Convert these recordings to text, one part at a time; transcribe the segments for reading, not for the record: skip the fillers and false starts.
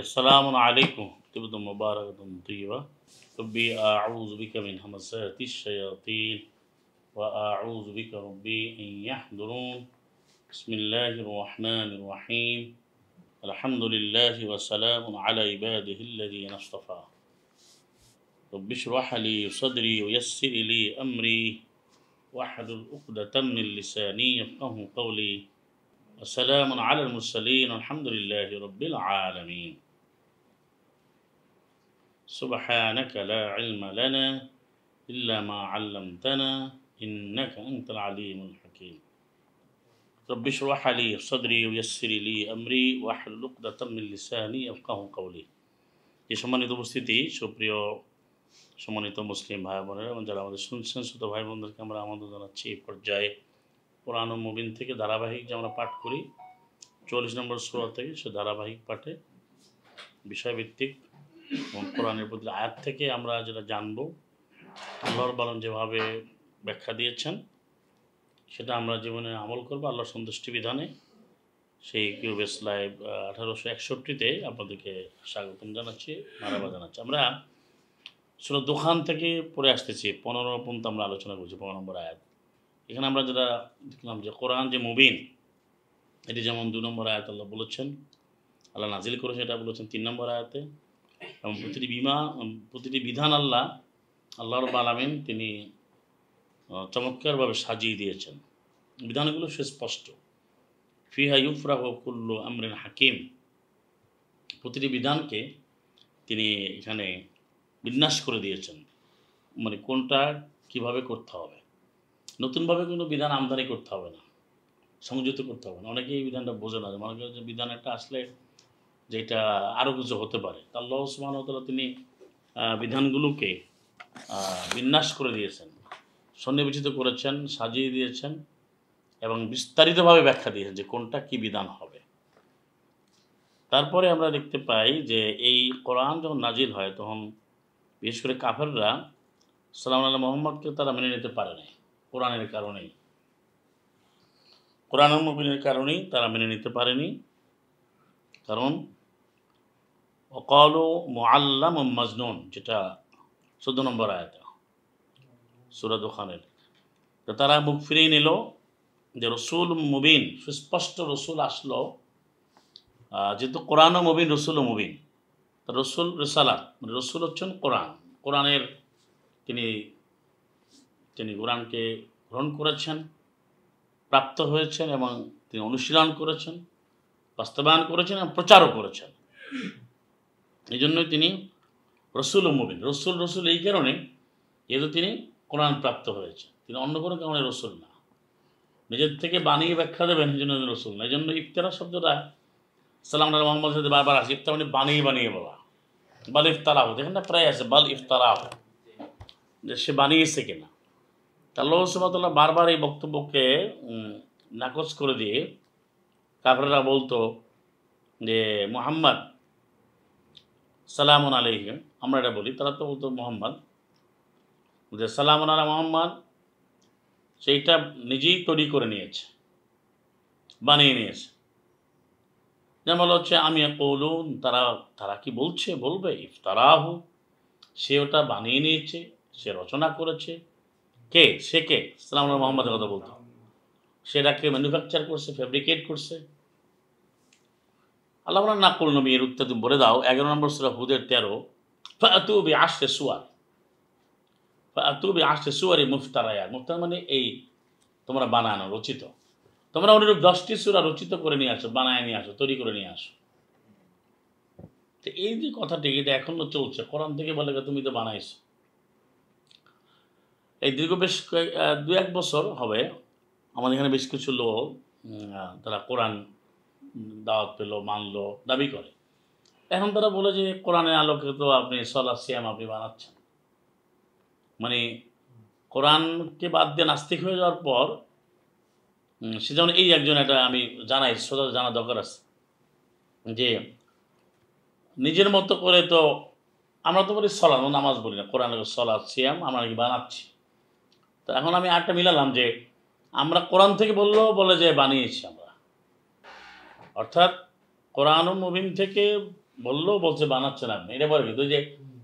السلام عليكم طيبة مباركة طيبة ربي أعوذ بك من همسات الشياطين وأعوذ بك ربي أن يحضرون بسم الله الرحمن الرحيم الحمد لله وسلام على عباده الذين اصطفى رب اشرح لي صدري ويسر لي أمري واحلل عقدة من لساني يفقهوا قولي السلام على المرسلين والحمد لله رب العالمين سبحانك لا علم لنا إلا ما علمتنا إنك أنت العليم الحكيم رب اشرح لي صدري ويسر لي أمري واحلل عقدة من لساني يفقهوا قولي এই সম্মানিত উপস্থিতি সুপ্রিয় সম্মানিত মুসলিম ভাই বোনেরা এবং যারা আমাদের শুনছেন ছোট ভাই বোনদেরকে আমরা আমন্ত্রণ জানাচ্ছি এই পর্যায়ে কোরআন ও মুবিন থেকে ধারাবাহিক যে আমরা পাঠ করি ৪০ নম্বর সূরা থেকে সে ধারাবাহিক পাঠে বিষয়ভিত্তিক এবং কোরআনের প্রতি আয়াত থেকে আমরা যেটা জানব আল্লাহর বালান যেভাবে ব্যাখ্যা দিয়েছেন সেটা আমরা জীবনে আমল করব আল্লাহর সন্তুষ্টি বিধানে। সেই কিউবেস লাইভ 1861-তে আপনাদেরকে স্বাগতম জানাচ্ছি, মারাবা জানাচ্ছি। আমরা সূরা দুখান থেকে পড়ে আসতেছি 15 পর্যন্ত আমরা আলোচনা করছি 15 নম্বর আয়াত। এখানে আমরা যেটা দেখলাম যে কোরআন যে মুবিন এটি যেমন 2 নম্বর আয়াত আল্লাহ বলেছেন, আল্লাহ নাজিল করেছে এটা বলেছেন 3 নম্বর আয়াতে, এবং প্রতিটি বিধান আল্লাহ রাব্বুল আলামিন তিনি চমৎকারভাবে সাজিয়ে দিয়েছেন। বিধানগুলো সুস্পষ্ট, ফিহা ইউফরাকু কুল্লু আমরিন হাকিম, প্রতিটি বিধানকে তিনি এখানে বিন্যাস করে দিয়েছেন, মানে কোনটা কিভাবে করতে হবে। নতুনভাবে কোনো বিধান আমদানি করতে হবে না, সংযুক্ত করতে হবে না। অনেকেই এই বিধানটা বোঝে না, মনে করে যে বিধান একটা আসলে যেটা আরও কিছু হতে পারে। আল্লাহ সুবহানাহু ওয়া তাআলা তিনি বিধানগুলোকে বিন্যাস করে দিয়েছেন, সন্নিবেশিত করেছেন, সাজিয়ে দিয়েছেন এবং বিস্তারিতভাবে ব্যাখ্যা দিয়েছেন যে কোনটা কি বিধান হবে। তারপরে আমরা দেখতে পাই যে এই কোরআন যখন নাজিল হয় তখন বিশেষ করে কাফেররা সাল্লাল্লাহু আলাইহি মুহাম্মদকে তারা মেনে নিতে পারে না। কোরআনের কারণেই, কোরআন মুবিনের কারণেই তারা মেনে নিতে পারেনি। কারণ ওয়াকালু মুআল্লামুম মাজনুন, যেটা 14 নম্বর আয়াত সূরা দুখানের, তো তারা মুখ ফিরিয়ে নিল যে রসুল মুবিন, সুস্পষ্ট রসুল আসলো। যেহেতু কোরআন মুবিন, রসুল মুবিন, রসুল রিসালাত মানে রসুল হচ্ছেন কোরআন, কোরআনের তিনি কোরআনকে গ্রহণ করেছেন, প্রাপ্ত হয়েছেন এবং তিনি অনুশীলন করেছেন, বাস্তবায়ন করেছেন এবং প্রচারও করেছেন। এই জন্যই তিনি রসুল মুবিন। রসুল এই কারণে যেহেতু তিনি কোরআন প্রাপ্ত হয়েছে, তিনি অন্য কোনো কারণে রসুল না, নিজের থেকে বানিয়ে ব্যাখ্যা দেবেন এই জন্য রসুল না। এই জন্য ইফতারা শব্দটা সাল্লাল্লাহু আলাইহি মুহাম্মদের সাথে বারবার আসে, ইফতার মানে বানিয়ে বলা, বাল ইফতারাহ, দেখেন না প্রায় আছে বাল ইফতারাহ, যে সে বানিয়েছে কিনা। আল্লাহ সুবহানাহু ওয়া তাআলা বারবার এই বক্তব্যকে নাকচ করে দিয়ে কাফেররা বলতো যে মুহাম্মদ সালামুন আলাইহি, আমরা এটা বলি, তারা তো বলতো মুহাম্মদ, যে সালামুন আলা মুহাম্মদ সেইটা নিজেই তৈরি করে নিয়েছে, বানিয়ে নিয়েছে। যেমন হচ্ছে আমি কৌলুন, তারা কি বলবে ইফতারাহু, সে ওটা বানিয়ে নিয়েছে, সে রচনা করেছে। কে? সালাম আলা মুহাম্মদের কথা বলতো, সেটাকে ম্যানুফ্যাকচার করছে, ফ্যাব্রিকেট করছে। আল্লাহ না কুল নবী এর উত্তর তুমি বলে দাও 11 নম্বর সূরা হুদের 13, ফাআতু বিআশরি সুওয়ারি মুফতারায়াত, মুফতারা মানে এই তোমরা বানানো, রচিত, তোমরা অনুরূপ 10টি সূরা রচিত করে নিয়ে আসো, বানায় নিয়ে আসো, তৈরি করে নিয়ে আসো। তো এই যে কথাটি এটা এখনো চলছে, কোরআন থেকে বলে তুমি তো বানাইছো। এই দীর্ঘ বেশ 2-1 বছর হবে আমাদের এখানে বেশ কিছু লোক তারা কোরআন দাওয়াত পেলো, মানলো, দাবি করে। এখন তারা বলে যে কোরআনের আলোকে তো আপনি সালাত সিয়াম আপনি বানাচ্ছেন, মানে কোরআনকে বাদ দিয়ে নাস্তিক হয়ে যাওয়ার পর সে যেমন এই একজন, এটা আমি জানাই, সোজা জানা দরকার আছে যে নিজের মতো করে তো আমরা তো বলি সলাৎ, নামাজ বলি না, কোরআনের সলাৎ সিয়াম আমরা নাকি বানাচ্ছি। তো এখন আমি আরেকটা মিলালাম যে আমরা কোরআন থেকে বললেও বলে যে বানিয়েছি আমরা, অর্থাৎ কোরআন মুবিন থেকে বললেও বলছে বানাচ্ছেন আপনি, এটা বলে কিন্তু যে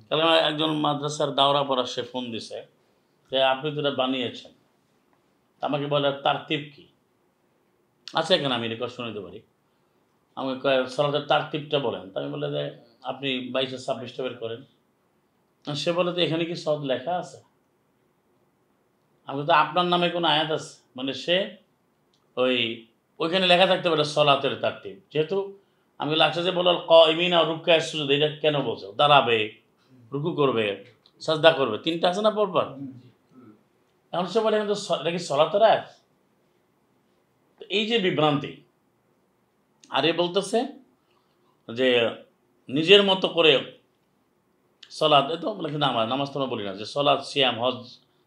কারণ একজন মাদ্রাসার দাওরা পড়া সে ফোন দিছে যে আপনি তো এটা বানিয়েছেন, আমাকে বলে তারতিব কি আছে এখানে, আমি রেকর্ড শুনে পারি। আমি সালাতের তারতিবটা বলেন, তা আমি বলে যে আপনি 22-26টা বের করেন। সে বলে যে এখানে কি সদ লেখা আছে? আমি তো আপনার নামে কোনো আয়াত আছে, মানে সে ওইখানে লেখা থাকতে পারে সলাতের তারতিব, যেহেতু আমি লাগছে যে বলো কাইমিন আর রুকআ সুজুদ, এটা কেন বলছো? দাঁড়াবে, রুকু করবে, সাজদা করবে, তিনটা আছে না পরপর। এখন সে বলে কিন্তু এটা কি সলাতের আয়াত? এই যে বিভ্রান্তি। আর এ বলতেছে যে নিজের মতো করে সলাৎ, এ তো নাকি নামাজ তোমরা বলি না যে সলাৎ সিয়াম হজ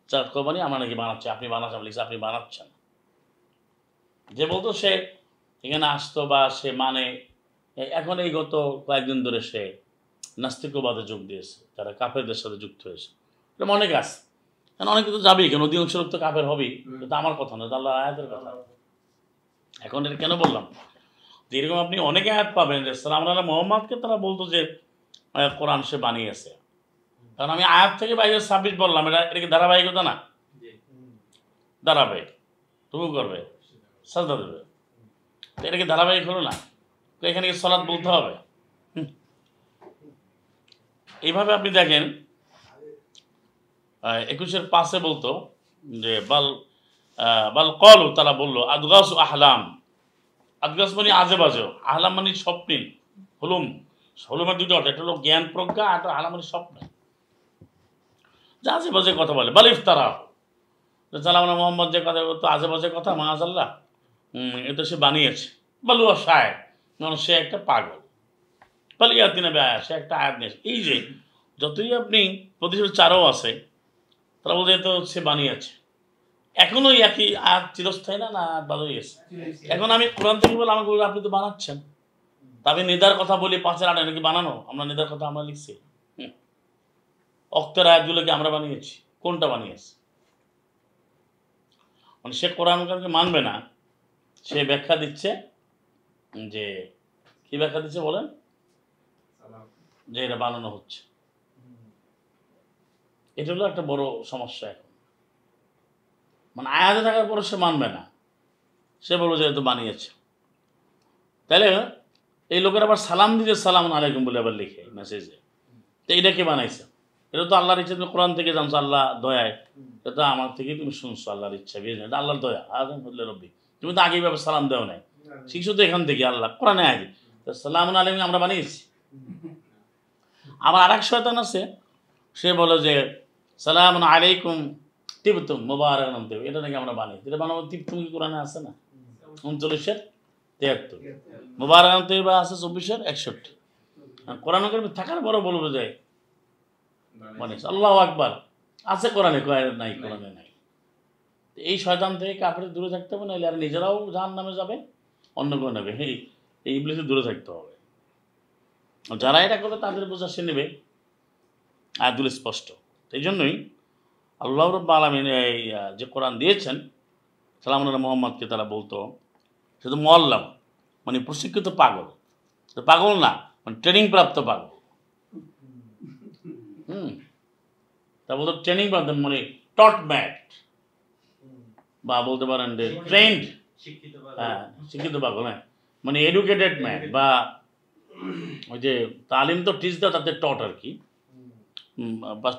চার কোরবানি আমরা নাকি বানাচ্ছি, আপনি বানাচ্ছেন লিখছে, আপনি বানাচ্ছেন। যে বলতো সে এখানে আসতো বা সে মানে এখন এই গত কয়েকদিন ধরে সে নাস্তিকবাদে যোগ দিয়েছে, তারা কাফেরদের সাথে যুক্ত হয়েছে, এরকম অনেক আছে। কারণ অনেকে তো যাবেই, কেন অধিকাংশ লোক তো কাফের হবেই, এটা আমার কথা না, এটা আল্লাহর আয়াতের কথা। এখন এটা কেন বললাম যে এরকম আপনি অনেক আয়াত পাবেন যে সালাম আল্লাহ মোহাম্মদকে তারা বলতো যে কোরআন সে বানিয়েছে। কারণ আমি আয়াত থেকে 22-26 বললাম, এটা কি ধারাবাহিকতা না? ধারাবাহিক, তবু করবে, সাজদা দেবে, এটা কি ধারাবাহিক হলো না? তো এখানে কি সলাৎ বলতে হবে? এইভাবে আপনি দেখেন 21-5 বলতো যে বাল বাল কলু, তারা বললো আদগাস আহলাম, আদগাস মানে আজে বাজে, আহলাম মানে স্বপ্নিল, হলুম, হলুমের দুটো অর্থ, একটা হলো জ্ঞান প্রজ্ঞা, আর আহলাম মানে স্বপ্ন, যে আজে বাজে কথা বলে। বালিফ তারা সালাম মোহাম্মদ যে কথা বলতো আজে বাজে কথা, মাআজাল্লাহ, এটা সে বানিয়েছে। বালুয়া শায়ের, মানে সে একটা পাগল, পালিয়াতিনা ব্যয়, সে একটা আয়াত নিয়েছে। এই যে যতই আপনি প্রতিশোধ চারও আছে, তারা বলতে তো সে বানিয়েছে। এখনো একই আয়াত চিরস্থায়ী না, না আয়াত ভালো গেছে? এখন আমি কোরআন থেকে বলে আমাকে বলি আপনি তো বানাচ্ছেন, তা আমি নিদার কথা বলি 5-8 নাকি বানানো? আমরা নিদার কথা আমরা লিখছি, অক্তের আয়াতগুলোকে আমরা বানিয়েছি, কোনটা বানিয়েছি? মানে সে কোরআন কারণকে মানবে না, সে ব্যাখ্যা দিচ্ছে যে কি ব্যাখ্যা দিচ্ছে বলেন, যে এটা বানানো হচ্ছে। এটা হলো একটা বড় সমস্যা এখন, মানে আয়াতে থাকার পরে সে মানবে না, সে বলবে যে এটা বানিয়েছে। তাহলে এই লোকের আবার সালাম দিতে সালাম আলাইকুম বলে আবার লিখে মেসেজে, তো এটা কে বানাইছে? এটা তো আল্লাহর ইচ্ছা, তুমি কোরআন থেকে জানছো, আল্লাহ দয়ায়, এটা তো আমার থেকে তুমি শুনছো আল্লাহর ইচ্ছা, এটা আল্লাহর দয়া, আদম বললে রব্বি, তুমি তো আগে এইভাবে সালাম দেও নাই, শিখছো তো এখান থেকে, আল্লাহ কোরআনে আগে সালাম আলাইকুম আমরা বানিয়েছি। আবার আর এক শয়তান আছে, সে বলে যে সালাম আলাইকুম তিবতুম মুবারাকান তিব, এটা নাকি আমরা বানিয়েছি। এটা বানাবো তিবতুম কি কোরআনে আছে না? 39-73 মুবারাকান তিব আছে 24-61। কোরআন থাকার বড় বলবো যে মানে আল্লাহু আকবার আছে কোরআনে, নাই কোরআনে নাই। এই শয়তান থেকে কাফের দূরে থাকতে হবে, নাহলে আর নিজেরাও জাহান্নামে যাবে, অন্য কেউ নেবে। এই ইবলিসের দূরে থাকতে হবে। যারা এটা করবে তাদের বোঝা সে নেবে, আয়াতগুলো স্পষ্ট। এই জন্যই আল্লাহ রাব্বুল আলামিন এই যে কোরআন দিয়েছেন সালাম আলাইহি মুহাম্মদকে, তারা বলতো সে তো মুআল্লাম, মানে প্রশিক্ষিত পাগল, পাগল না মানে ট্রেনিং প্রাপ্ত পাগল। তা বলতো ট্রেনিং প্রাপ্ত মানে টট ম্যাট, বা বলতে পারেন যে ট্রেন্ড, হ্যাঁ শিক্ষিত পাগল, হ্যাঁ মানে এডুকেটেড ম্যান, বা ওই যে তালিম তো টিচ দেওয়া, তাতে টট আর কি,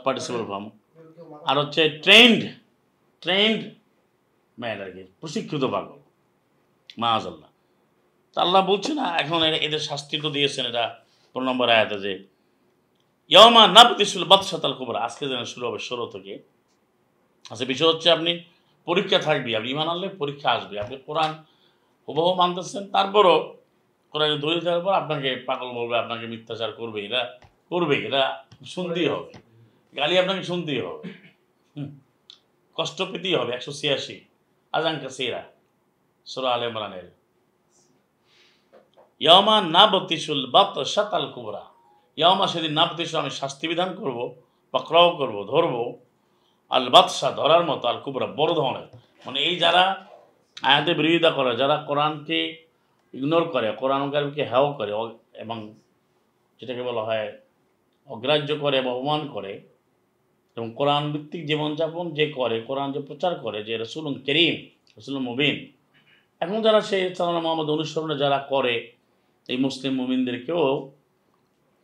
পার্টিসিপাল ফর্ম। আর হচ্ছে ট্রেন্ড ম্যান আর কি, প্রশিক্ষিত পাগল, মাআজাল্লাহ। তা আল্লাহ বলছে না এখন এদের শাস্তি তো দিয়েছেন, এটা 15 নম্বর আয়াতে যে ইয়াওমা নাবতিসুল বাতশাতাল কুবরা, আজকে যেন শুরু হবে 16 থেকে। আচ্ছা বিষয় হচ্ছে আপনি পরীক্ষা থাকবে, আপনি ইমান আনলে পরীক্ষা আসবে, আপনি কোরআন হুবহু মানতেছেন, তারপরও কোরআনে দলিল থাকার পর আপনাকে পাগল বলবে, আপনাকে মিথ্যাচার করবে, এরা শুনতেই হবে, গালি আপনাকে শুনতেই হবে, কষ্ট পেতেই হবে। 186 আযান কাসীরা সূরা আলে ইমরানের, ইয়াওমা নাবতিসুল বাতশাতাল কুবরা, ইয়াওমা সেদিন নাবতিসু আমি শাস্তি বিধান করব, পাকড়াও করব, ধরবো, আল বাদশা ধরার মতো, আল কুবরা বড় ধরনের। মানে এই যারা আয়াতের বিরোধিতা করে, যারা কোরআনকে ইগনোর করে, কোরআন কারিমকে হেয় করে, এবং যেটাকে বলা হয় অগ্রাহ্য করে বা অপমান করে, এবং কোরআন ভিত্তিক জীবনযাপন যে করে, কোরআন যে প্রচার করে যে রসুলুন করিম, রসুলুন মুবিন, এখন যারা সেই সাল্লাল্লাহু মুহাম্মদ অনুসরণে যারা করে, এই মুসলিম মুমিনদেরকেও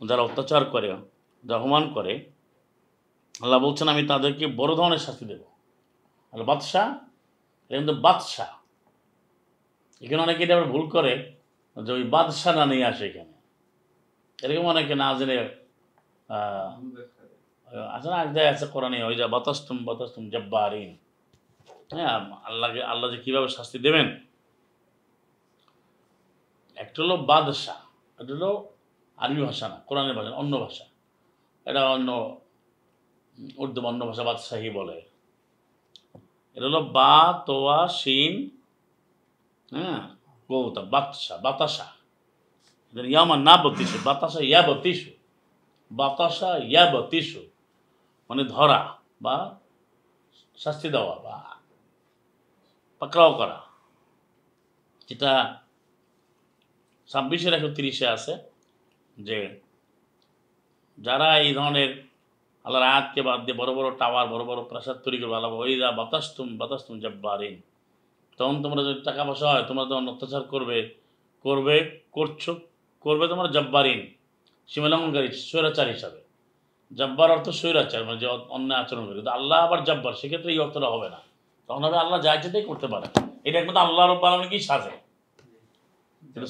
যারা অত্যাচার করে, যারা অপমান করে, আল্লাহ বলছেন আমি তাদেরকে বড় ধরনের শাস্তি দেব। আর বাদশাহ, এটা কিন্তু বাদশাহ, এখানে অনেকে এটা আবার ভুল করে যে ওই বাদশাহ না নিয়ে আসে এখানে, এরকম অনেকে না জেনে আছে না, এক আছে কোরআনে ওই যা বাতাস্তুম জব্বারিন, হ্যাঁ, আল্লাহ যে কীভাবে শাস্তি দেবেন। একটা হলো বাদশাহ, এটা হলো আরবি ভাষা না, কোরআনের ভাষা, অন্য ভাষা, এটা অন্য উর্দু অন্য ভাষা বাদশাহী বলে। এটা হলো বা তোয়া শিন, হ্যাঁ, কৌতা, বাদশাহ, বাতাসা, ইয়ামা না বতিসু, বাতাসা ইয়া বতিসু, বাতাসা ইয়া বতিসু মানে ধরা বা শাস্তি দেওয়া বা পাকড়াও করা। যেটা 26-130 আছে যে যারা এই ধরনের আল্লাহর আয়াতকে বাদ দিয়ে বড় বড় টাওয়ার, বড় বড় প্রাসাদ তৈরি করবে, আল্লাহ ওইরা বাতাস্তুম জব্বারিন, তখন তোমরা যদি টাকা পয়সা হয় তোমরা তখন অত্যাচার করবে তোমরা জব্বারিন, সীমালঙ্ঘনকারী, স্বৈরাচার হিসাবে। জব্বার অর্থ স্বৈরাচার, মানে যে অন্যায় আচরণ করে। কিন্তু আল্লাহ আবার জব্বার, সেক্ষেত্রে এই অর্থটা হবে না, তখন হবে আল্লাহ যা ইচ্ছাতেই করতে পারে। এটা একমাত্র আল্লাহ রাব্বুল আলামিন কি সাজে।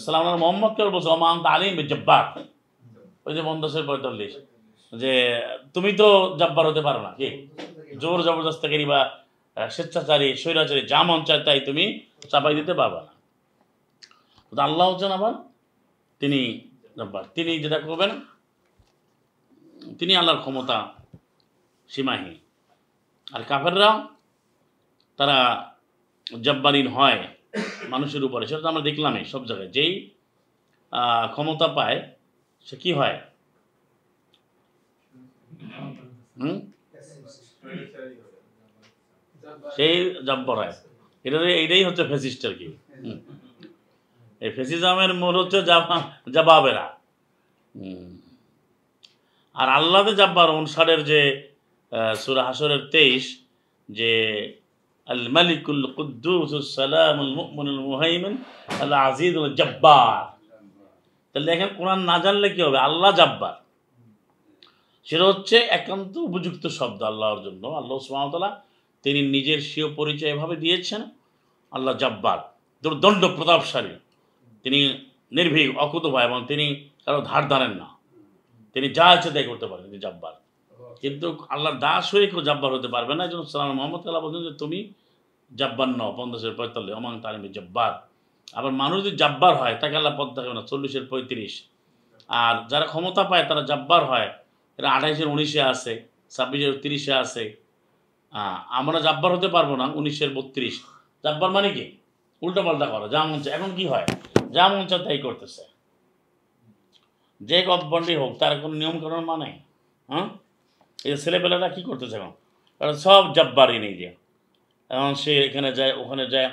সাল্লাল্লাহু মোহাম্মদকে বলছে ওমা আনতা আলাইহিম বিজব্বার, ওই যে 45 যে তুমি তো জব্বার হতে পারো না, কি জোর জবরদস্তকারী বা স্বেচ্ছাচারী, স্বৈরাচারী, যা মন চায় তাই তুমি চাপাই দিতে পারবা না। আল্লাহ হচ্ছেন আবার তিনি জব্বার, তিনি যেটা করবেন তিনি আল্লাহর ক্ষমতা সীমাহীন। আর কাফেররা তারা জব্বারিন হয় মানুষের উপরে, সেটা তো আমরা দেখলামই সব জায়গায়। যেই ক্ষমতা পায় সে কি হয়, সেই জব্বর হয়। এটাই হচ্ছে ফ্যাসিস্ট আর কি। এই ফ্যাসিজমের মূল হচ্ছে জবাবেরা। আর আল্লাহতে জব্বার অনুসারের যে সূরা হাসরের 23 যে আল মালিকুল কুদ্দুসুস সালামুল মুমিনুল মুহাইমিন আল আজিজুল জব্বার, তাহলে দেখেন কোরআন না জানলে কি হবে, আল্লাহ জব্বার সেটা হচ্ছে একান্ত উপযুক্ত শব্দ আল্লাহর জন্য। আল্লাহ সুবহানাহু ওয়া তাআলা তিনি নিজের স্বীয় পরিচয় এভাবে দিয়েছেন, আল্লাহ জব্বার, দুর্দণ্ড প্রতাপশালী, তিনি নির্ভীক অকুতোভয়, এবং তিনি কারো ধার ধারেন না, তিনি যা ইচ্ছে তাই করতে পারেন, তিনি জব্বার। কিন্তু আল্লাহর দাস হয়ে কেউ জব্বার হতে পারবে না। এই জন্য সাল্লাল্লাহু মোহাম্মদ আল্লাহ বলছেন যে তুমি জব্বার নও, 50-45 ওমান তালিমি জব্বার। আবার মানুষ যদি জব্বার হয় তাকে আল্লাহ পদ দেখাবে না, 40-35। আর যারা ক্ষমতা পায় তারা জব্বার হয়, এরা 28-19 আছে, 26-30 আছে। আমরা জব্বার হতে পারবো না, 19-32। জব্বার মানে কি উল্টো পাল্টা করা, যা মন চায়। এখন কি হয়, যা মন চায় তাই করতেছে, যে গভর্নমেন্টই হোক তার কোনো নিয়মকানুন মানে। এই ছেলেপেলেরা কী করতেছে এখন, কারণ সব জব্বারই নেই যে এখন সে এখানে যায় ওখানে যায়,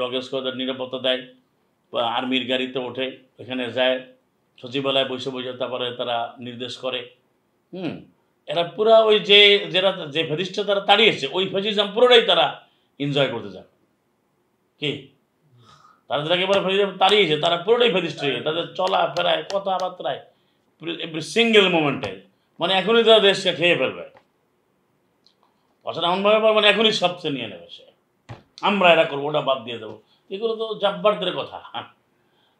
লগেজ করে নিরাপত্তা দেয়, আর্মির গাড়িতে ওঠে, এখানে যায়, সচিবালয়ে বসে তারপরে তারা নির্দেশ করে। এরা পুরা ওই যে ফ্যাসিস্টটা তারা তাড়িয়েছে, ওই ফ্যাসিজম পুরোটাই তারা এনজয় করতে যায়। কি তারা যারা একেবারে ফ্যাসিজম তাড়িয়েছে তারা পুরোটাই ফ্যাসিস্ট হয়ে গেছে, তাদের চলাফেরায়, কথাবার্তায়, এভরি সিঙ্গেল মোমেন্টে, মানে এখনই তারা দেশকে খেয়ে ফেলবে। অথচ এমনভাবে মানে এখনই সবচেয়ে নিয়ে নেবে সে, আমরা এটা করবো, ওটা বাদ দিয়ে দেবো। এগুলো তো জব্বারদের কথা।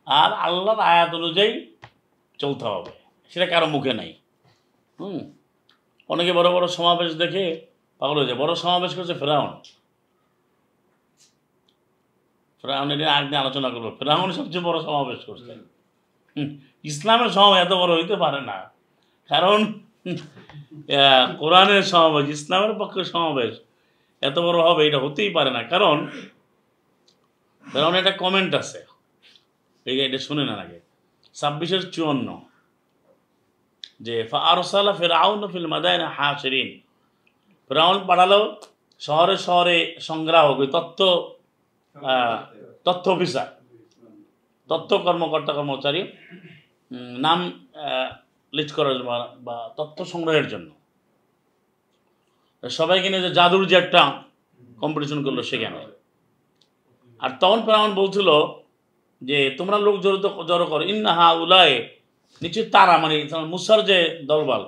আর আল্লাহর আয়াত অনুযায়ী চলতে হবে, সেটা কারো মুখে নাই। অনেকে বড় বড় সমাবেশ দেখে পাগল হয়ে যায়। বড় সমাবেশ করছে ফেরাউন এটা আগ নিয়ে আলোচনা করবো। ফেরাউন সবচেয়ে বড় সমাবেশ করছে। ইসলামের সমাবেশ এত বড় হইতে পারে না, কারণ কোরআনের সমাবেশ, ইসলামের পক্ষে সমাবেশ এত বড় হবে এটা হতেই পারে না। কারণ একটা কমেন্ট আছে, এটা শুনে না আগে, 26-54 যে ফারসালা ফিরআউন ফিল মাদাইন হাশিরিন, ফিরআউন পাঠালো শহরে শহরে সংগ্রাহক, ওই তথ্য অফিসার, তথ্য কর্মকর্তা কর্মচারী, নাম লিস্ট করার বা তথ্য সংগ্রহের জন্য সবাইকে নিয়ে যে জাদুর যে একটা কম্পিটিশন করলো সেখানে। আর তখন ফেরাউন বলছিল যে তোমরা লোক জড়ো করো, ইন্না হা উলায়ে, নিশ্চয় তারা মানে মুসার যে দলবল,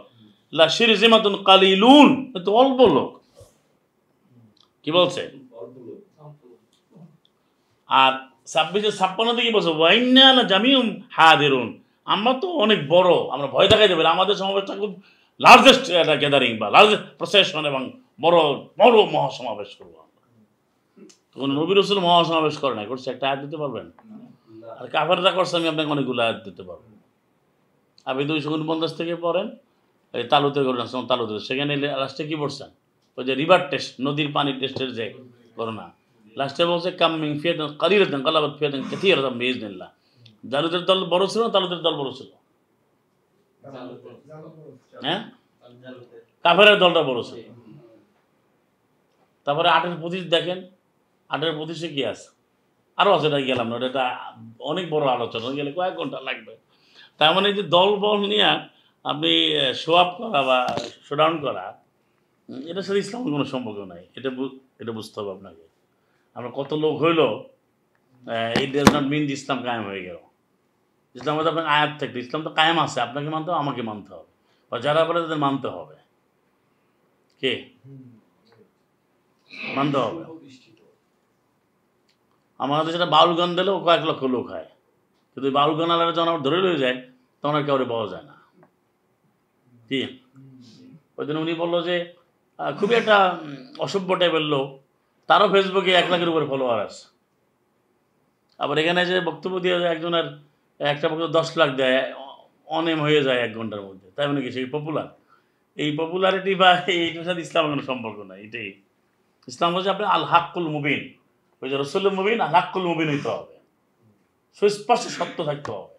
লা শিরজিমাতুন কালিলুন, তো অল্প লোক। কি বলছে? আর 26-56 থেকে বলছে ওয়াইন্না লা জামিউম হাদিরুন, আমরা তো অনেক বড়, আমরা ভয় দেখাই দেবে, আমাদের সমাবেশটা খুব লার্জেস্ট একটা গ্যাদারিং বা লার্জেস্ট প্রসেশন এবং বড় বড় মহাসমাবেশ করবো আমরা। তখন নবী রাসূল মহাসমাবেশ করে না, করছে একটা আয়াত দিতে পারবেন? আর কাফেররা করছে আমি আপনাকে অনেকগুলো আয়াত দিতে পারবো। আপনি 249 থেকে পড়েন, এই তালুতের ঘটনা, তালুতের সেখানে লাস্টে কি পড়ছেন? ওই যে রিভার টেস্ট, নদীর পানি টেস্টের যে ঘটনা, লাস্টে বলছে কামিং ফিয়াতান কালিলাতান কালাবাত ফিয়াতান কাসীরাতান বিইজনিল্লাহ। জালুতের দল বড় ছিল না তালুতের দল বড় ছিল? হ্যাঁ, কাফেরের দলটা বড় ছিল। তারপরে 8-25 দেখেন, 8-25-এ কি আছে? আরও আছে, এটা গেলাম না, এটা অনেক বড় আলোচনা, গেলে কয়েক ঘন্টা লাগবে। তার মানে যে দল বল নিয়ে আপনি শো আপ করা বা শোডাউন করা, এটার সাথে ইসলামের কোনো সম্পর্ক নাই। এটা বুঝতে হবে আপনাকে। আমরা কত লোক হইলো, এই ডাজ নট মিন ইসলাম কায়েম হয়ে গেল। ইসলাম হয়তো আপনার আয়াত থাকবে, ইসলাম তো কায়েম আছে, আপনাকে মানতে হবে, আমাকে মানতে হবে, বা যারা বলে তাদের মানতে হবে। কে মানতে হবে? আমাদের যেটা বাউল গান দিলেও কয়েক লক্ষ লোক হয়, কিন্তু ওই বাউল গান আলাদা যখন আমার ধরে লয়ে যায় তখন আর কাউরে পাওয়া যায় না। কি ওই দিন উনি বললো যে খুবই একটা অসভ্য টাইপের লোক, তারও ফেসবুকে 1 লাখের উপরে ফলোয়ার আছে। আবার এখানে যে বক্তব্য দিয়ে একজনের একটা বক্তব্য 10 লাখ দেয়, অনেম হয়ে যায় 1 ঘন্টার মধ্যে, তাই মানে কি সেই পপুলার? এই পপুলারিটি বা এইটার সাথে ইসলামের কোনো সম্পর্ক নাই। এটাই ইসলাম হচ্ছে আপনি আল হাক্কুল মুবিন, ওই যে রসুল মুবিন আল হাক্কুল মুবিন হইতে হবে, সুস্পষ্ট সত্য থাকতে হবে।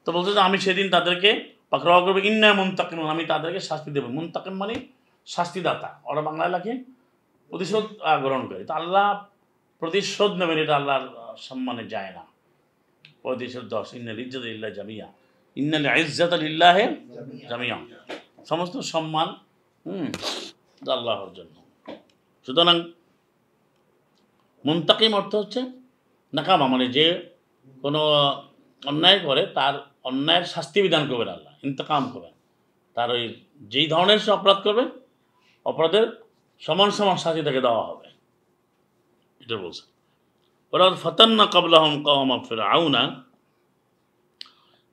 তো বলছে যে আমি সেদিন তাদেরকে পাকড়াও করবো, ইন্না মুনতাকিম, আমি তাদেরকে শাস্তি দেবো। মুনতাকিম মানে শাস্তিদাতা, ওরা বাংলায় লেখে প্রতিশোধ গ্রহণ করে। তো আল্লাহ প্রতিশোধ নেবেন, এটা আল্লাহর সম্মানে যায় না। প্রতিশোধ 10, ইন্নাল ইজ্জাতা লিল্লাহি জামিয়া, ইন্নাল ইজ্জাতা লিল্লাহি জামিয়া, সমস্ত সম্মান আল্লাহর জন্য। সুতরাং মুনতাকিম অর্থ হচ্ছে নাকামা, মানে যে কোনো অন্যায় করে তার অন্যায়ের শাস্তি বিধান করবেন আল্লাহ, ইন্তকাম করবেন, তার ওই যেই ধরনের সে অপরাধ করবে অপরাধের সমান সমান শাস্তি তাকে দেওয়া হবে, এটা বলছে। ওরা ফাতান্না কাবলাহুম কওমা ফিরআউনা।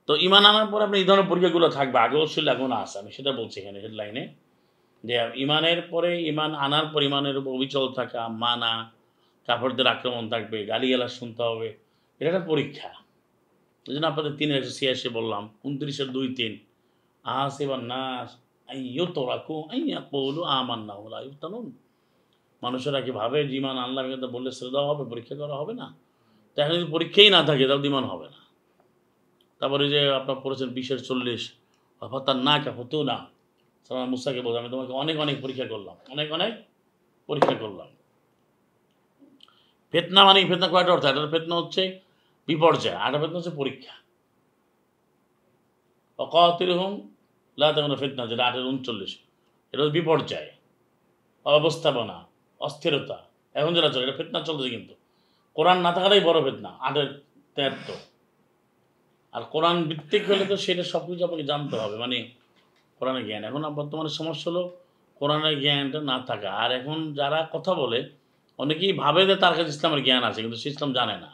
তো ঈমান আনার পরে আপনি এই ধরনের পরীক্ষাগুলো থাকবে, আগেও ছিল এখনো আছে, আমি সেটা বলছি এখানে হেডলাইনে, যে ঈমানের পরে, ঈমান আনার পর ঈমানের উপর অবিচল থাকা, মানা, কাফেরদের আক্রমণ থাকবে, গালিগালাজ শুনতে হবে, এটা একটা পরীক্ষা। এই জন্য আপনাদের 386 বললাম, 29-2-3 আহাসিবান নাস আইয়ুতরাকু আইয়াকুলু আমান্না ওয়া লা ইফতানুন। মানুষেরা কি ভাবে ঈমান আনলাম কিন্তু বললে ছেড়ে দেওয়া হবে, পরীক্ষা করা হবে না? তো এখন যদি পরীক্ষাই না থাকে তাহলে ঈমান হবে না। তারপরে যে আপনার পড়েছেন 20-40 ফাতান্নাকা ফাতুনা, সালাম মুসাকে বলছে আমি তোমাকে অনেক অনেক পরীক্ষা করলাম, অনেক অনেক পরীক্ষা করলাম। ফিতনা মানে ফিতনা কয়টা অর্থ? একটা ফিতনা হচ্ছে বিপর্যয়, আর একটা ফিতনা হচ্ছে পরীক্ষা। অকাতিরহুম লা তাকুনা ফিতনা, যেটা 8-39, এটা হচ্ছে বিপর্যয়, অবস্থাপনা, অস্থিরতা। এখন যেটা চলে এটা ফিতনা চলতেছে, কিন্তু কোরআন না থাকাটাই বড় ফিতনা, 8-73। আর কোরআন ভিত্তিক হলে তো সেটা সব কিছু আপনাকে জানতে হবে, মানে কোরআনের জ্ঞান। এখন বর্তমানে সমস্যা হলো কোরআনের জ্ঞানটা না থাকা। আর এখন যারা কথা বলে অনেকেই ভাবে যে তার কাছে ইসলামের জ্ঞান আছে, কিন্তু সে ইসলাম জানে না।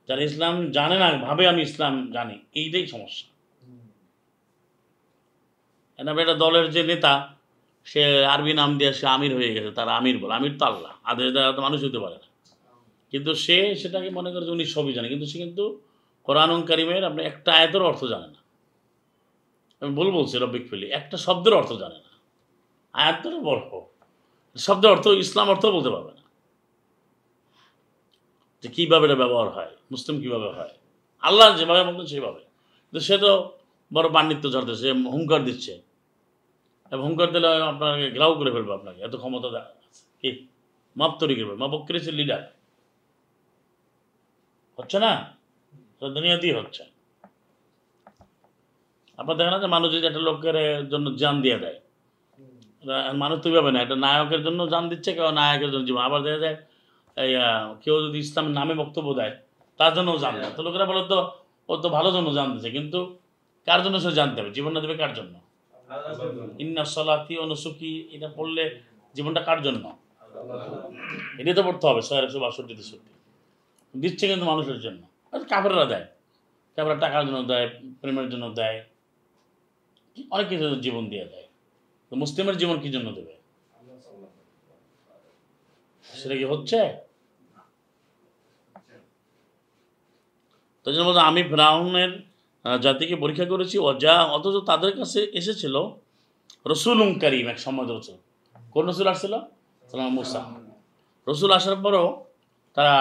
যারা ইসলাম জানে না ভাবে আমি ইসলাম জানি, এইটাই সমস্যা। একটা দলের যে নেতা, সে আরবি নাম দিয়ে সে আমির হয়ে গেছে, তার আমির বলে, আমির তো আল্লাহ, আদের দ্বারা তো মানুষ হতে পারে না। কিন্তু সে সেটাকে মনে করে যে উনি সবই জানে, কিন্তু সে কিন্তু কোরআন কারিমের আপনি একটা আয়াতের অর্থ জানে না। আমি বলছি রব্বিক ফিলি, একটা শব্দের অর্থ জানে না। আয়াতের বড় শব্দের অর্থ, ইসলাম অর্থ বলতে পারবে না, যে কীভাবে এটা ব্যবহার হয়, মুসলিম কীভাবে হয়, আল্লাহ যেভাবে বলতেন সেইভাবে। কিন্তু সে তো বড় পাণ্ডিত্য ঝাড়তেছে, সে হুঙ্কার দিচ্ছে, এবং হুঙ্কার দিলে আপনাকে ঘেরাও করে ফেলবে, আপনাকে এত ক্ষমতা কি মাপ তৈরি করবে, মাপক্রেসির লিডার হচ্ছে না, দুনিয়াতেই হচ্ছে। আপনার দেখেন না যে মানুষ যদি একটা লোকের জন্য জান দিয়ে দেয়, মানুষ তো ভাবে না একটা নায়কের জন্য জান দিচ্ছে, কেউ নায়কের জন্য জীবন। আবার দেখা যায় এই কেউ যদি ইসলামের নামে বক্তব্য দেয় তার জন্যও জান দেয়। তো লোকেরা বলে তো ও তো ভালো জন্য জান দিচ্ছে, কিন্তু কার জন্য সে জানতে হবে? জীবনটা দেবে কার জন্য? ইন্না সলাতি ও নুসুকি এটা পড়লে জীবনটা কার জন্য? এটাই তো পড়তে হবে ৬৬২ দিচ্ছে কিন্তু মানুষের জন্য। কাফেররা দেয়, কাফেররা টাকার জন্য দেয়, প্রেমের জন্য দেয়, অনেক কিছু জীবন দিয়ে দেয়। তো মুসলিমের জীবন কি জন্য দেবে? সেটা কি হচ্ছে? তাই জন্য বলতে আমি ফিরআউনের জাতিকে পরীক্ষা করেছি, অথচ তাদের কাছে এসেছিল রসুলুম কারীম, এক সম্মানিত রসুল। কোন রসুল আসছিল? মুসা। রসুল আসার পরও তারা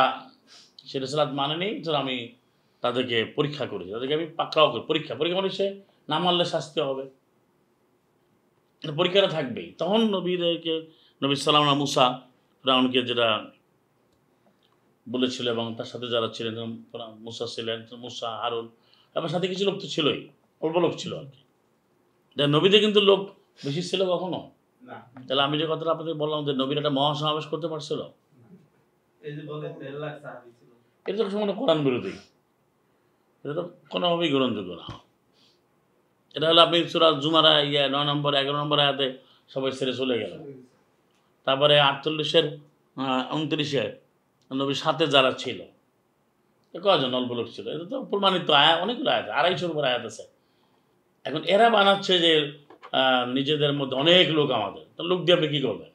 সে রেসালাত মানেনি। আমি তাদেরকে পরীক্ষা করেছি, তাদেরকে আমি পাকড়াও করি। পরীক্ষা মানে সে না মানলে শাস্তি হবে, পরীক্ষাটা থাকবেই। তখন নবী সালাম মুসা ফিরআউনকে যেটা বলেছিল, এবং তার সাথে যারা ছিলেন, মুসা ছিলেন, মুসা, হারুন, এবং সাথে কিছু লোক তো ছিলই, অল্প লোক ছিল আর কি। নবীদের কিন্তু লোক বেশি ছিল কখনো? তাহলে আমি যে কথাটা আপনাদের বললাম যে নবীর একটা মহাসমাবেশ করতে পারছিল, এটা তো সম্পূর্ণ কোরআন বিরোধী, এটা তো কোনোভাবেই গ্রহণযোগ্য না। এটা হলো আপনি সূরা জুমার 9 নম্বর 11 নম্বর আয়াতে সবাই ছেড়ে চলে গেল। তারপরে 48-এর 29-এ নবীর সাথে যারা ছিল কয়জন অল্প লোক ছিল, এটা তো প্রমাণিত আয়াত, অনেকগুলো আয়াত, 250-এর উপর আয়াত আছে। এখন এরা বানাচ্ছে যে নিজেদের মধ্যে অনেক লোক, আমাদের তো লোক দিয়ে আপনি কী করবেন?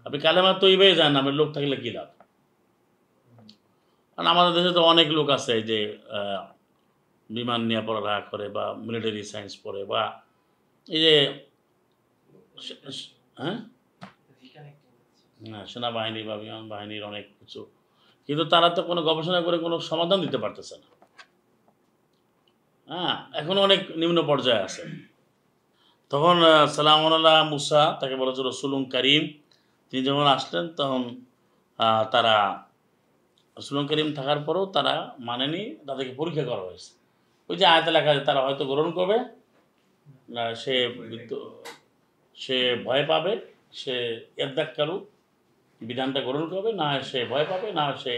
আপনি কালেমা তৈবাই যান, আমার লোক থাকলে কী লাভ? কারণ আমাদের দেশে তো অনেক লোক আছে যে বিমান নিয়ে পড়ালেখা করে, বা মিলিটারি সায়েন্স পড়ে, বা এই যে সেনাবাহিনী বা বিমান বাহিনীর অনেক কিছু, কিন্তু তারা তো কোনো গবেষণা করে কোনো সমাধান দিতে পারতেছে না। এখনো অনেক নিম্ন পর্যায়ে আছে। তখন সালামুল্লাহ মুসা, তাকে বলা হচ্ছে রসুলুম কারীম, তিনি যখন আসলেন তখন তারা রসুলুম কারীম থাকার পরেও তারা মানেনি, তাদেরকে পরীক্ষা করা হয়েছে। ওই যে আয়াতে লেখা আছে তারা হয়তো গ্রহণ করবে, সে ভয় পাবে, সে এরদাক্কারু বিধানটা গ্রহণ করবে, না সে ভয় পাবে, না সে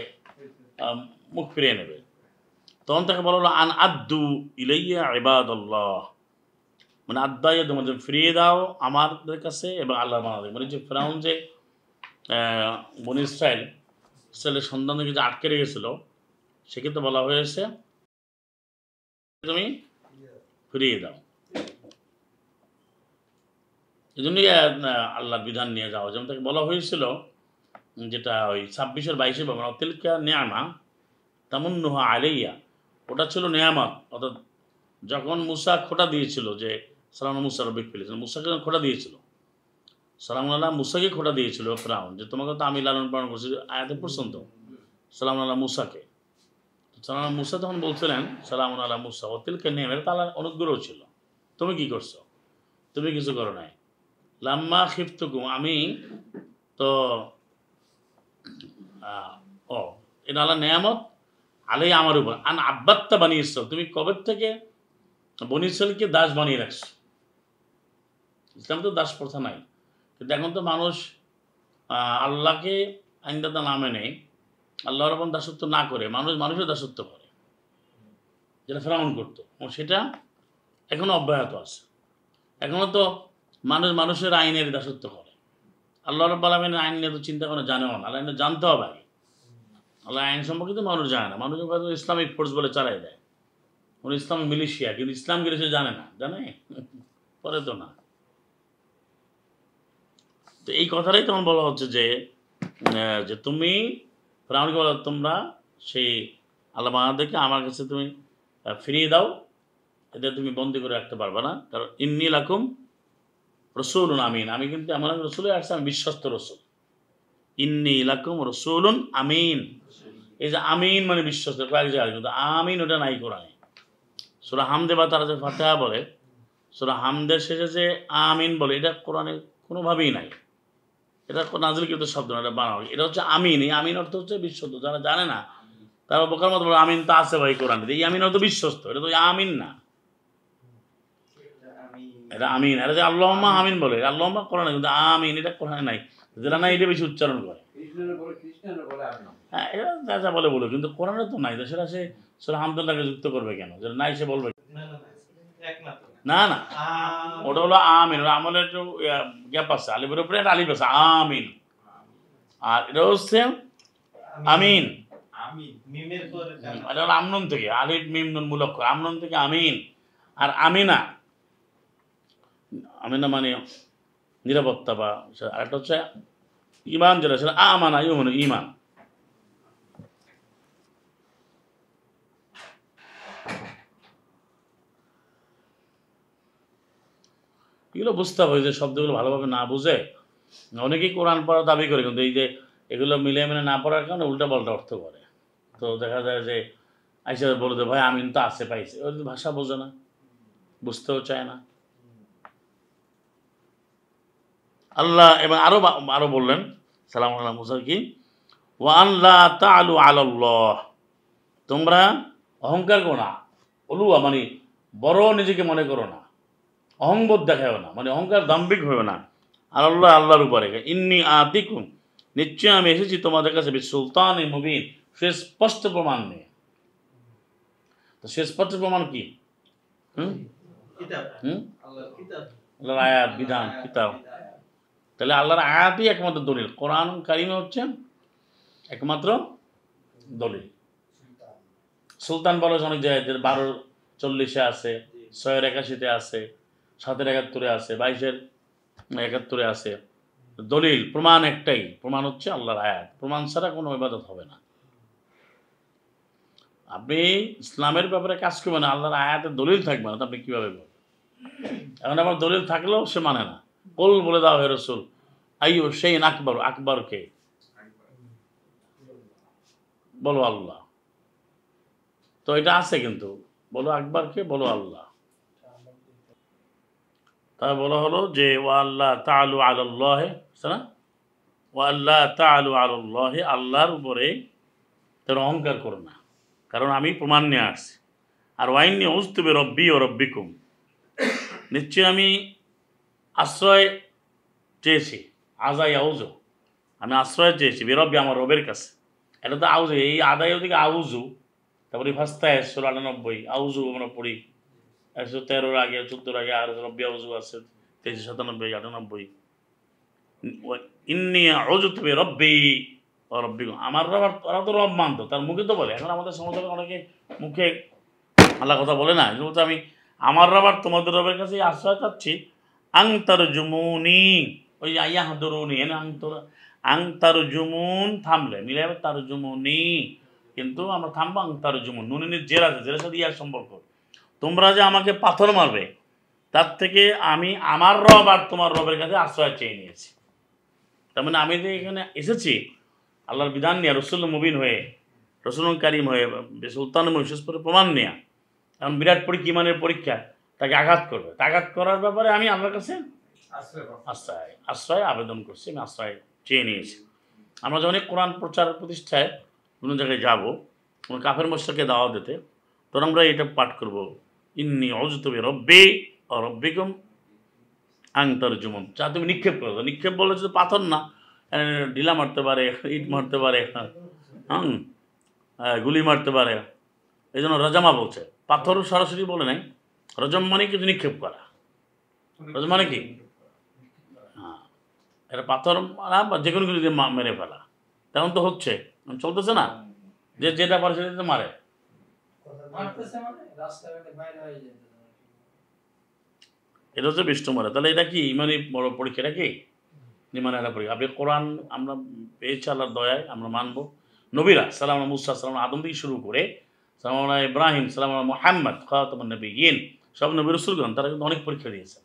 মুখ ফিরিয়ে নেবে। তখন তাকে বলা হলো আন আদ্দু ইলাইয়া ইবাদাল্লাহ, মানে আদ্দাইয়া তোমাদের ফিরিয়ে দাও আমাদের কাছে এবং আল্লাহ বানাদের। মানে যে ফিরআউন যে বনী ইসরায়েলের সন্তানদেরকে যে আটকে রেখেছিল, সেক্ষেত্রে বলা হয়েছে তুমি ফিরিয়ে দাও। এই জন্যই আল্লাহর বিধান নিয়ে যাওয়া। যেমন তাকে বলা হয়েছিল, যেটা ওই 26-এর 22-এ পাবেন, অতিলকা নেয়ামা তামুন্নুহা আলাইয়া, ওটা ছিল নেয়ামত। অর্থাৎ যখন মুসা খোঁটা দিয়েছিল, যে সালাম মুসা রব্বিক ফেলেছিলেন, মুসাকে যখন খোঁটা দিয়েছিল, সালাম আল্লাহ মুসাকে খোঁটা দিয়েছিল ফিরআউন, যে তোমাকে তো আমি লালন পালন করছি, আয়াতে পর্যন্ত সালাম আল্লাহ মুসাকে। সালাম মুসা তখন বলছিলেন সালাম আল্লাহ মুসা অতিলকা নেয়ামা, এটা তাহলে অনুগ্রহ ছিল, তুমি কি করছো? তুমি কিছু করো নাই। লাম্মা খিফতুকুম, আমি তো এটা আল্লাহ নেয়ামত আলাই আমার উপর, আন আব্বাত্তা বানিয়ে ইসরাইল, তুমি কবে থেকে বনী ইসরাইলকে দাস বানিয়ে রাখছো। ইসলাম তো দাস প্রথা নাই, কিন্তু এখন তো মানুষ আল্লাহকে আইনদাতা না মেনে আল্লাহর উপর দাসত্ব না করে মানুষের দাসত্ব করে, যেটা ফিরআউন করতো, সেটা এখনো অব্যাহত আছে। এখনো তো মানুষের আইনের দাসত্ব করে। আল্লাহ রাব্বুল আলামিনের আইন নিয়ে তো চিন্তা করে জানেও না, আল্লাহ জানতে হবে আগে। আল্লাহ আইন সম্পর্কে তো মানুষ জানে না, মানুষ ইসলামিক ফোর্স বলে চালাই দেয়, ইসলামিক মিলিশিয়া, কিন্তু ইসলাম কি সে জানে না, জানে পরে তো না। তো এই কথাটাই তখন বলা হচ্ছে যে তুমি ফিরআউনকে বলো, তোমরা সেই আল্লাহ বান্দাদেরকে আমার কাছে তুমি ফিরিয়ে দাও, এদের তুমি বন্দি করে রাখতে পারবে না, কারণ ইন্নী লাকুম রসুলুন আমিন, আমি কিন্তু এমন এক রসুল আসছে, আমি বিশ্বস্ত রসুল। ইন্নী লাকুম রসুলুন আমিন, এই যে আমিন মানে বিশ্বস্ত, কয়েক জায়গায় কিন্তু আমিন ওটা নাই কোরআনে। সূরা হামদে বা তারা যে ফাতিহা বলে, সূরা হামদের শেষে যে আমিন বলে, এটা কোরআনে কোনোভাবেই নাই। এটা নাজিলকৃত শব্দ না, এটা বানানো। এটা হচ্ছে আমিন, এই আমিন অর্থ হচ্ছে বিশ্বস্ত। যারা জানে না তারা বোকার মতো বলে আমিন তো আছে ভাই কোরআনে, এই আমিন অর্থ বিশ্বস্ত, এটা তো আমিন না। এটা আমিন, এটা যে আল্লাহুম্মা আমিন বলে, আল্লাহুম্মা কোরআনে, কিন্তু আমিন এটা কোরআনে নাই, যেটা নাই এটা বেশি উচ্চারণ করে। হ্যাঁ, এটা যা যা বলে বলে, কিন্তু কোরআনে তো নাই, তো সেটা সে সূরা হামদুল্লাহকে যুক্ত করবে কেন? যেটা নাই সে বলবে না না, ওটা হলো আমিন, ওটা আমলের একটু গ্যাপ আছে, আলিফের উপরে একটা আলিফ আছে, আমিন। আর এটা হচ্ছে আমিন, এটা হলো আমনুন থেকে, আলিফ মিম নুন মূল অক্ষর, আমনুন থেকে আমিন। আর আমিনা, আমিনা মানে নিরাপত্তা, বা আরেকটা হচ্ছে ইমান, যেটা সেটা আমানা ইউমিনু, ইমান। এগুলো বুঝতে হবে, যে শব্দগুলো ভালোভাবে না বুঝে অনেকেই কোরআন পড়ার দাবি করে, কিন্তু এই যে এগুলো মিলিয়ে মিলে না পড়ার কারণে উল্টা পাল্টা অর্থ করে। তো দেখা যায় যে আইসা বলে যে ভাই আমিন তো আছে পাইছে, ওই ভাষা বোঝে না, বুঝতেও চায় না। আল্লাহ এবং আরো বললেন সালাম আলাইকুম মুসা কি, ওয়ান লা তা'আলু আলাল্লাহ, তোমরা অহংকার করো না, অলুয়া মানে বড় নিজেকে মনে করো না, অহংবোধ দেখাও না, মানে অহংকার দাম্ভিক হয়েও না, আল্লাহ আল্লাহর উপরে। ইন্নি আতিকুম, নিশ্চয় আমি এসেছি তোমাদের কাছে বিসুলতানিন মুবিন, সুস্পষ্ট প্রমাণ নিয়ে। তো সুস্পষ্ট প্রমাণ কি? আল্লাহর আয়াত, বিধান, কিতাব। তাহলে আল্লাহর আয়াতই একমাত্র দলিল, কোরআন কারিমে হচ্ছে একমাত্র দলিল। সুলতান বলা অনেক জায়গায় 1240 আছে, 681 আছে, 771 আছে, 2271 আছে। দলিল প্রমাণ একটাই, প্রমাণ হচ্ছে আল্লাহর আয়াত, প্রমাণ ছাড়া কোনো ইবাদত হবে না। আপনি ইসলামের ব্যাপারে কাজ করবেন, আল্লাহর আয়াতের দলিল থাকবে না, তো আপনি কীভাবে বলবেন? এখন আমার দলিল থাকলেও সে মানে না। কোল বলে দাও হে রাসূল, আইয়ু শাইইন আকবার, আকবর কে? বলো আল্লাহ। তো এটা আছে, কিন্তু বলো আকবর কে, বলো আল্লাহ। তাই বলা হলো যে ওয়া আল্লাহ তা'আলু আলাল্লাহ, না, ওয়া আল্লাহ তা'আলু আলাল্লাহ, আল্লাহর উপরে তোমরা অহংকার করো না, কারণ আমি প্রমাণ নিয়ে আসছি। আর ওয়াইন্নি উযতু বিরব্বি ওয়া রব্বিকুম, নিশ্চয় আমি আশ্রয় চেয়েছি, আজাই আউজু, আমি আশ্রয় চেয়েছি বিরব্বি, আমার রবের কাছে। এটা তো আউজু, এই আদায় ওদিকে আউজু, তারপরে ফাস্তায় 198 আউজু আমরা পড়ি, 113 আগে 14 আগে, আর রব্বি আউজু আছে 93, 97, 98। ইন্নী আউযুতু বিরব্বি ওয়া রব্বিকুম, আমার রব, ওরা তো রব মানতো, তার মুখে তো বলে। এখন আমাদের সমাজে অনেকে মুখে আল্লাহ কথা বলে না, বলতে আমি আমার রব আর তোমাদের রবের কাছে আশ্রয় চাচ্ছি। আংতারজুমুনি, ওই যে ইয়াহদুরুনি, এনে আংতারজুমুন থামলে মিলে যাবে তারজুমুনি, কিন্তু আমরা থামবো আংতারজুমুন, নুনের জের আছে, জেরের সাথে ইয়ার সম্পর্ক। তোমরা যে আমাকে পাথর মারবে, তার থেকে আমি আমার রব আর তোমার রবের কাছে আশ্রয় চেয়ে নিয়েছি। তার মানে আমি যে এখানে এসেছি আল্লাহর বিধান নিয়ে, রসুল মুবিন হয়ে, রসুল কারিম হয়ে, সুলতান বিশেষ করে প্রমাণ নেয়া, এখন বিরাট ইমানের পরীক্ষা, তাকে আঘাত করবে, আঘাত করার ব্যাপারে আমি আল্লাহর কাছে আশ্রয় আবেদন করছি, আমি আশ্রয় চেয়ে নিয়েছি। আমরা যখন কোরআন প্রচার প্রতিষ্ঠায় কোনো জায়গায় যাবো, কোনো কাফের মুশরিককে দাওয়াত দিতে, তখন আমরা এটা পাঠ করব, ইন্নী আউযুতু বিরব্বি ওয়া রব্বিকুম আংতারজুমুন, যা তুমি নিক্ষেপ করো। নিক্ষেপ বলে শুধু পাথর না, ঢিলা মারতে পারে, ইট মারতে পারে, গুলি মারতে পারে। এই জন্য রজামা বলছে, পাথর সরাসরি বলে নাই, রজম মানে কিছু নিক্ষেপ করা। রজম মানে কি? হ্যাঁ, এটা পাথর মারা বা যে কোনো কিছু দিয়ে মেরে ফেলা। তেমন তো হচ্ছে, চলতেছে না, যে যেটা পারে সেটা মারে। এটা হচ্ছে বিষ্ণু মারে। তাহলে এটা কি ইমানি বড় পরীক্ষাটা কি? ইমানের একটা পরীক্ষা। আপনি কোরআন আমরা পেয়েছি আল্লাহর দয়ায়, আমরা মানবো। নবীরা সালাম মুসা সালাম আদম থেকে শুরু করে সালাম ইব্রাহিম, সালাম মুহাম্মদ খাতামুন নবিয়্যিন, সব নবী রাসূলগণ, তারা কিন্তু অনেক পরীক্ষা দিয়েছে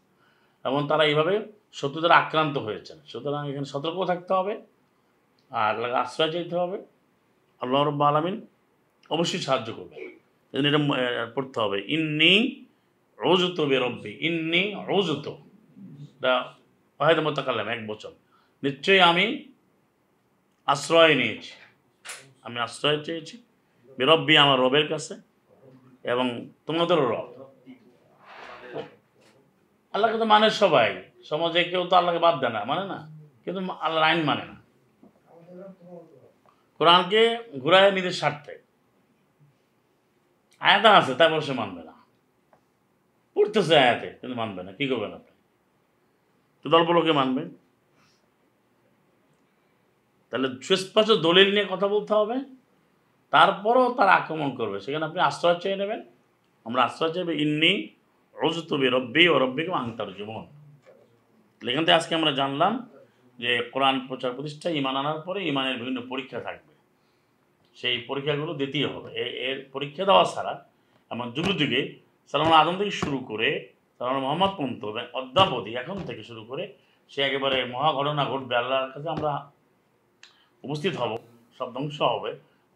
এবং তারা এইভাবে শত্রু দ্বারা আক্রান্ত হয়েছেন। সুতরাং এখানে সতর্ক থাকতে হবে, আর আশ্রয় চাইতে হবে। আল্লাহ রাব্বুল আলামিন অবশ্যই সাহায্য করবে। এই জন্য এটা পড়তে হবে, ইন্নী আউযুতু বিরব্বি, ইন্নী আউযুতু, এটা ওয়াহিদ মুতাকাল্লিম, এক বচন। নিশ্চয়ই আমি আশ্রয় নিয়েছি, আমি আশ্রয় চেয়েছি বিরব্বি, আমার রবের কাছে, এবং তোমাদেরও রব। আল্লাহকে তো মানে সবাই, সমাজে কেউ তো আল্লাহকে বাদ দেয় না, মানে না, কিন্তু আল্লাহর আইন মানে না। কোরআনকে ঘুরায় নিজের স্বার্থে, আয়াত আছে তারপর সে মানবে না, পড়তেছে আয়াতে কিন্তু মানবে না, কি করবেন আপনি? তো দলবলকে মানবে। তাহলে সুস্পষ্ট দলিল নিয়ে কথা বলতে হবে, তারপরও তার আক্রমণ করবে, সেখানে আপনি আশ্রয় চেয়ে নেবেন। আমরা আশ্রয় চাইবে ইন্নি রুজতু রব্বি ও রব্বিকুম আন তারজুমুন। এখান থেকে আজকে আমরা জানলাম যে কোরআন প্রচার প্রতিষ্ঠা, ইমান আনার পরে ইমানের বিভিন্ন পরীক্ষা থাকবে, সেই পরীক্ষাগুলো দিতেই হবে। এর পরীক্ষা দেওয়া ছাড়া এমন যুগে যুগে সালাম আদম থেকে শুরু করে সালাম মোহাম্মদ পর্যন্ত অদ্যাবধি এখন থেকে শুরু করে সে একেবারে মহা ঘটনা ঘটবে, আল্লাহর কাছে আমরা উপস্থিত হব, সব ধ্বংস হবে,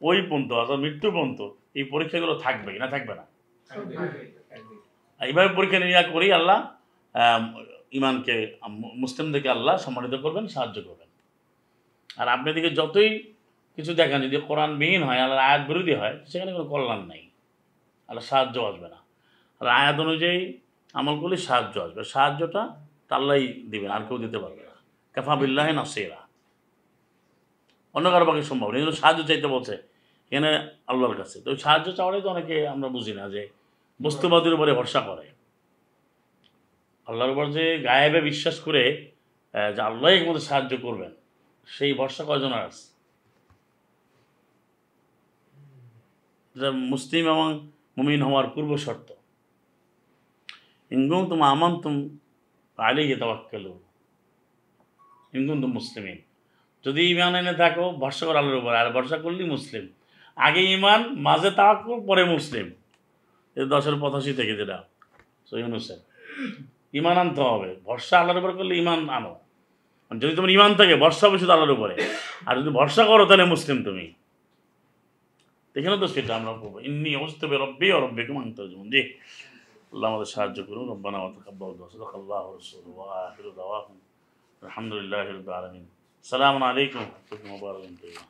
ওই পর্যন্ত অর্থাৎ মৃত্যু পর্যন্ত এই পরীক্ষাগুলো থাকবে না থাকবে না? এইভাবে পরীক্ষা নিরীক্ষা করেই আল্লাহ ইমানকে, মুসলিমদেরকে আল্লাহ সম্মানিত করবেন, সাহায্য করবেন। আর আপনি দিকে যতই কিছু দেখেন, যদি কোরআন বিহীন হয়, আল্লাহর আয়াত বিরোধী হয়, সেখানে কোনো কল্যাণ নাই, আল্লাহ সাহায্য আসবে না। আর আয়াত অনুযায়ী আমল করলে সাহায্য আসবে, সাহায্যটা আল্লাহই দিবেন, আর কেউ দিতে পারবে না। কাফা বিল্লাহি নাসিরা, অন্য কারো পক্ষে সম্ভব নেই। কিন্তু সাহায্য চাইতে বলছে এখানে আল্লাহর কাছে, তো সাহায্য চাওয়াটাই তো অনেকে আমরা বুঝি না, যে বস্তুবাদের উপরে ভরসা করে। আল্লাহর উপর যে গায়েবে বিশ্বাস করে যে আল্লাহ একমাত্র সাহায্য করবেন, সেই ভরসা কয়জন আছে? যেটা মুসলিম এবং মুমিন হওয়ার পূর্ব শর্ত। ইনকুম তুম আমান তুম আলাইহি তাওয়াক্কালু ইনকুম তুম মুসলিমিন, যদি ইমান এনে থাকো ভরসা করো আল্লাহর উপর, আর ভরসা করলেই মুসলিম। আগে ইমান, মাঝে তাওয়াক্কুল, পরে মুসলিম। এই 10-85 থেকে যেটা সহিহ মুসলিম, ইমান আনতে হবে, ভরসা আল্লাহর উপর করলে ইমান আনো। যদি তোমার ইমান থাকে ভরসা হবে শুধু আল্লাহর উপরে, আর যদি ভরসা করো তাহলে মুসলিম তুমি। এখানে তো সেটা আমরা করবো, ইন্নি উযতু বিরব্বি ওয়া রাব্বিকুম আন তারজুমুন। জি, আল্লাহ আমাদের সাহায্য করুন। রব্বানা ওয়া তাকাব্বাল দুআ, সাদাকাল্লাহু ওয়া রাসূলুহু ওয়া আখিরু দাওয়াহুম আলহামদুলিল্লাহি রাব্বিল আলামিন। আসসালামু আলাইকুম ওয়া রাহমাতুল্লাহি ওয়া বারাকাতুহু।